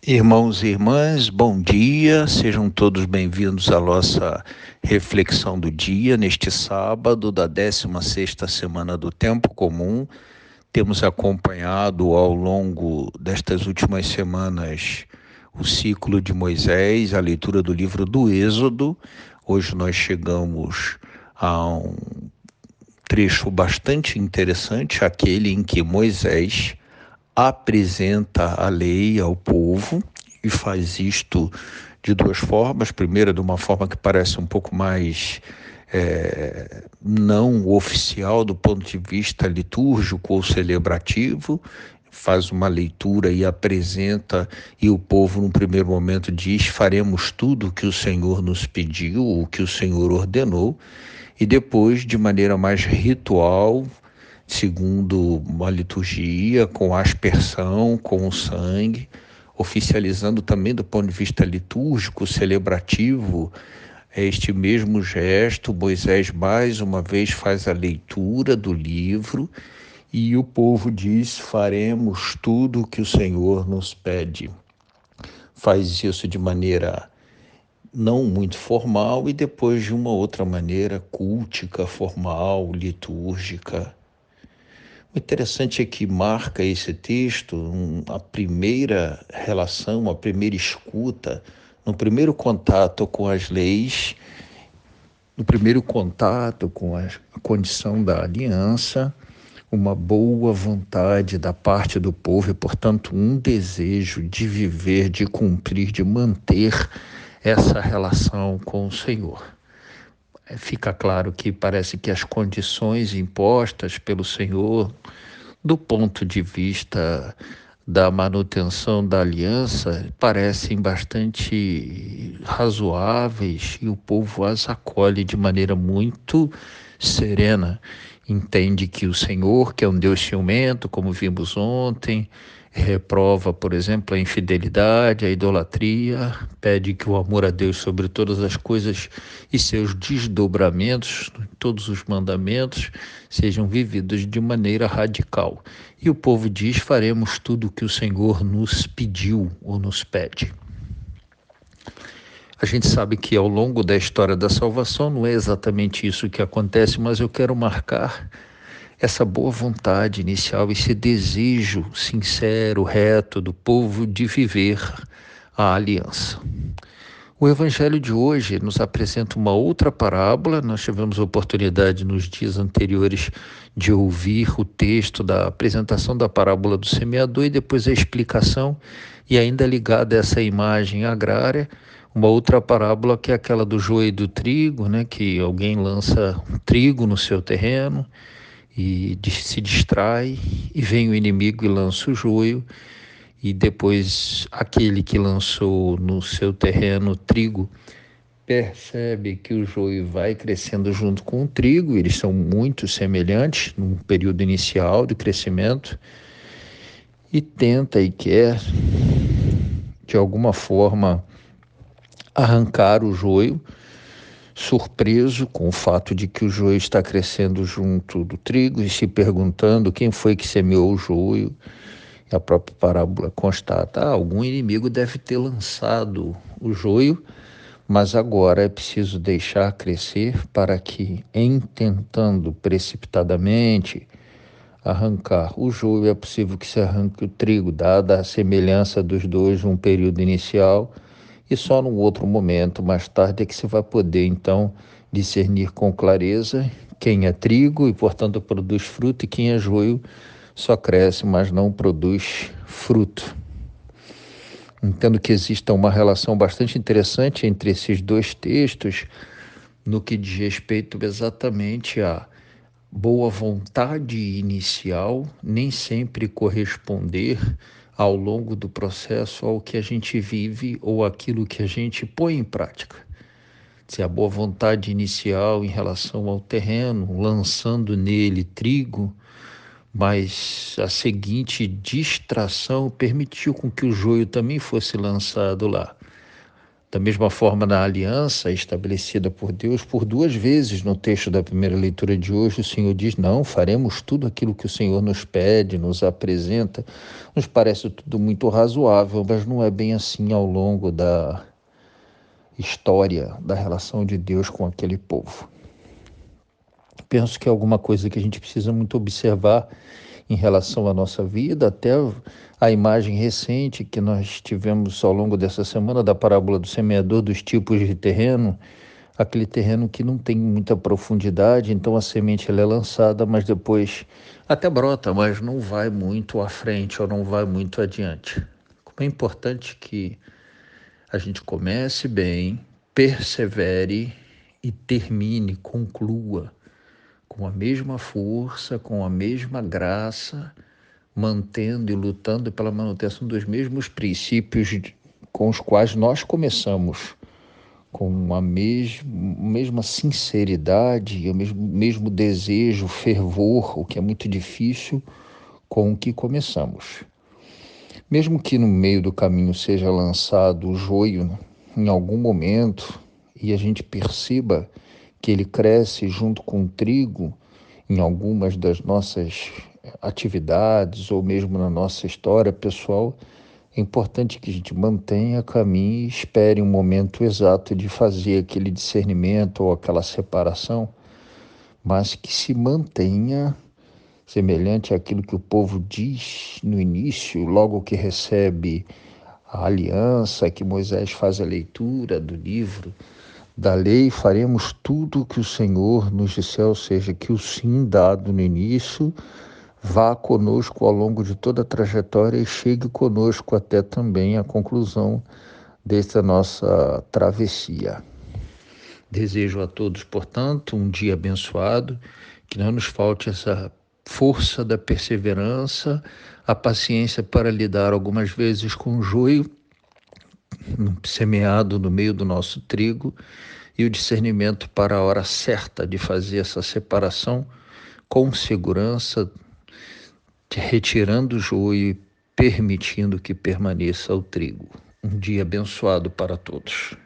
Irmãos e irmãs, bom dia, sejam todos bem-vindos à nossa reflexão do dia, neste sábado da 16ª semana do Tempo Comum. Temos acompanhado ao longo destas últimas semanas o ciclo de Moisés, a leitura do livro do Êxodo. Hoje nós chegamos a um trecho bastante interessante, aquele em que Moisés apresenta a lei ao povo e faz isto de duas formas. Primeiro, de uma forma que parece um pouco mais não oficial do ponto de vista litúrgico ou celebrativo, faz uma leitura e apresenta, e o povo num primeiro momento diz: faremos tudo o que o Senhor nos pediu, o que o Senhor ordenou, e depois, de maneira mais ritual, segundo uma liturgia, com aspersão, com o sangue, oficializando também do ponto de vista litúrgico, celebrativo, este mesmo gesto. Moisés mais uma vez faz a leitura do livro e o povo diz: faremos tudo o que o Senhor nos pede. Faz isso de maneira não muito formal e depois de uma outra maneira cultica, formal, litúrgica. O interessante é que marca esse texto a primeira relação, a primeira escuta, no primeiro contato com as leis, no primeiro contato com a condição da aliança, uma boa vontade da parte do povo e, portanto, um desejo de viver, de cumprir, de manter essa relação com o Senhor. Fica claro que parece que as condições impostas pelo Senhor, do ponto de vista da manutenção da aliança, parecem bastante razoáveis e o povo as acolhe de maneira muito serena. Entende que o Senhor, que é um Deus ciumento, como vimos ontem, reprova, por exemplo, a infidelidade, a idolatria, pede que o amor a Deus sobre todas as coisas e seus desdobramentos, todos os mandamentos, sejam vividos de maneira radical. E o povo diz: faremos tudo o que o Senhor nos pediu ou nos pede. A gente sabe que ao longo da história da salvação não é exatamente isso que acontece, mas eu quero marcar essa boa vontade inicial, esse desejo sincero, reto do povo de viver a aliança. O evangelho de hoje nos apresenta uma outra parábola. Nós tivemos a oportunidade nos dias anteriores de ouvir o texto da apresentação da parábola do semeador e depois a explicação, e ainda ligada a essa imagem agrária, uma outra parábola que é aquela do joio e do trigo, que alguém lança trigo no seu terreno e se distrai, e vem o inimigo e lança o joio, e depois aquele que lançou no seu terreno trigo percebe que o joio vai crescendo junto com o trigo, eles são muito semelhantes num período inicial de crescimento, e tenta e quer, de alguma forma, arrancar o joio, surpreso com o fato de que o joio está crescendo junto do trigo e se perguntando quem foi que semeou o joio. E a própria parábola constata: algum inimigo deve ter lançado o joio, mas agora é preciso deixar crescer para que, em tentando precipitadamente arrancar o joio, é possível que se arranque o trigo, dada a semelhança dos dois num período inicial, e só num outro momento, mais tarde, é que se vai poder, então, discernir com clareza quem é trigo e, portanto, produz fruto, e quem é joio, só cresce, mas não produz fruto. Entendo que exista uma relação bastante interessante entre esses dois textos, no que diz respeito exatamente à boa vontade inicial, nem sempre corresponder ao longo do processo ao que a gente vive ou aquilo que a gente põe em prática. Se a boa vontade inicial em relação ao terreno, lançando nele trigo, mas a seguinte distração permitiu com que o joio também fosse lançado lá. Da mesma forma, na aliança estabelecida por Deus, por 2 vezes no texto da primeira leitura de hoje, o Senhor diz: não, faremos tudo aquilo que o Senhor nos pede, nos apresenta. Nos parece tudo muito razoável, mas não é bem assim ao longo da história da relação de Deus com aquele povo. Penso que é alguma coisa que a gente precisa muito observar em relação à nossa vida, até a imagem recente que nós tivemos ao longo dessa semana da parábola do semeador, dos tipos de terreno, aquele terreno que não tem muita profundidade, então a semente ela é lançada, mas depois até brota, mas não vai muito à frente ou não vai muito adiante. Como é importante que a gente comece bem, persevere e termine, conclua com a mesma força, com a mesma graça, mantendo e lutando pela manutenção dos mesmos princípios com os quais nós começamos, com a mesma sinceridade e o mesmo desejo, fervor, o que é muito difícil, com o que começamos. Mesmo que no meio do caminho seja lançado o joio, né, em algum momento, e a gente perceba que ele cresce junto com o trigo em algumas das nossas atividades ou mesmo na nossa história pessoal, é importante que a gente mantenha caminho e espere um momento exato de fazer aquele discernimento ou aquela separação, mas que se mantenha semelhante àquilo que o povo diz no início, logo que recebe a aliança, que Moisés faz a leitura do livro da lei, faremos tudo o que o Senhor nos disser, ou seja, que o sim dado no início vá conosco ao longo de toda a trajetória e chegue conosco até também a conclusão desta nossa travessia. Desejo a todos, portanto, um dia abençoado, que não nos falte essa força da perseverança, a paciência para lidar algumas vezes com o joio semeado no meio do nosso trigo e o discernimento para a hora certa de fazer essa separação com segurança, retirando o joio e permitindo que permaneça o trigo. Um dia abençoado para todos.